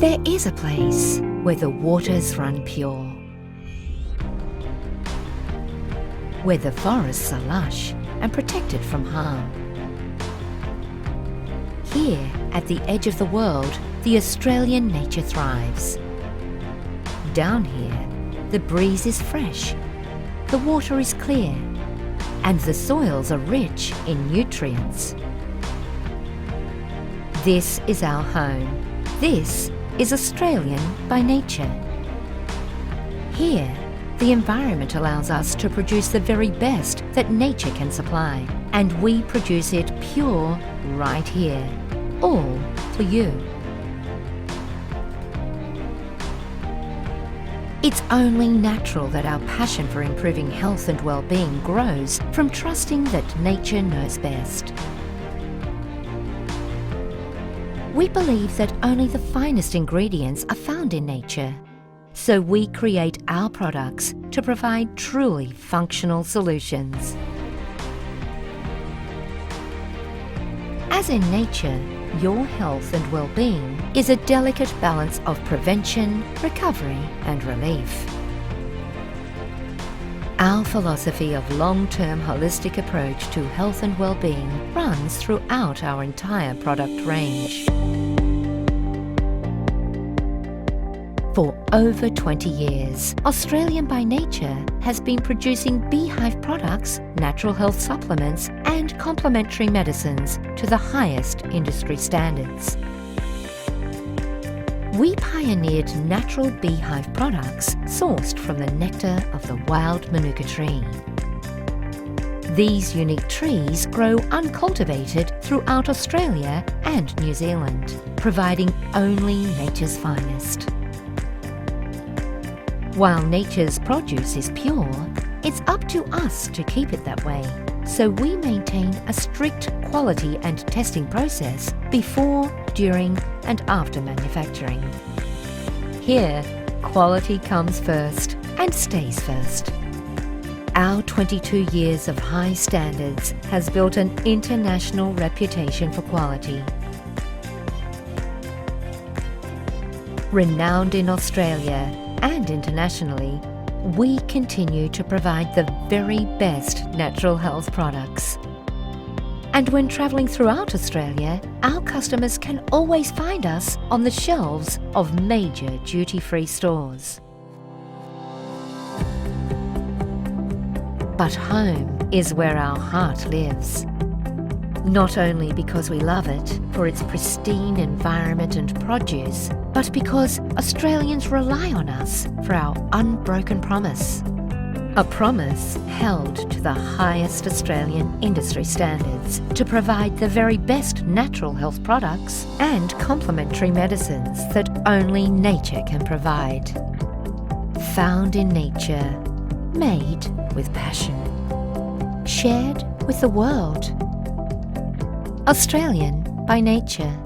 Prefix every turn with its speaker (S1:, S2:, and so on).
S1: There is a place where the waters run pure, where the forests are lush and protected from harm. Here, at the edge of the world, the Australian nature thrives. Down here, the breeze is fresh, the water is clear, and the soils are rich in nutrients. This is our home. This is Australian by nature. Here, the environment allows us to produce the very best that nature can supply, and we produce it pure right here, all for you. It's only natural that our passion for improving health and well-being grows from trusting that nature knows best. We believe that only the finest ingredients are found in nature, so we create our products to provide truly functional solutions. As in nature, your health and well-being is a delicate balance of prevention, recovery and relief. Our philosophy of long-term holistic approach to health and well-being runs throughout our entire product range. For over 20 years, Australian by Nature has been producing beehive products, natural health supplements and complementary medicines to the highest industry standards. We pioneered natural beehive products sourced from the nectar of the wild manuka tree. These unique trees grow uncultivated throughout Australia and New Zealand, providing only nature's finest. While nature's produce is pure, it's up to us to keep it that way. So we maintain a strict quality and testing process before, during and after manufacturing. Here, quality comes first and stays first. Our 22 years of high standards has built an international reputation for quality. Renowned in Australia and internationally, we continue to provide the very best natural health products. And when travelling throughout Australia, our customers can always find us on the shelves of major duty-free stores. But home is where our heart lives. Not only because we love it for its pristine environment and produce, but because Australians rely on us for our unbroken promise. A promise held to the highest Australian industry standards to provide the very best natural health products and complementary medicines that only nature can provide. Found in nature, made with passion, shared with the world. Australian by nature.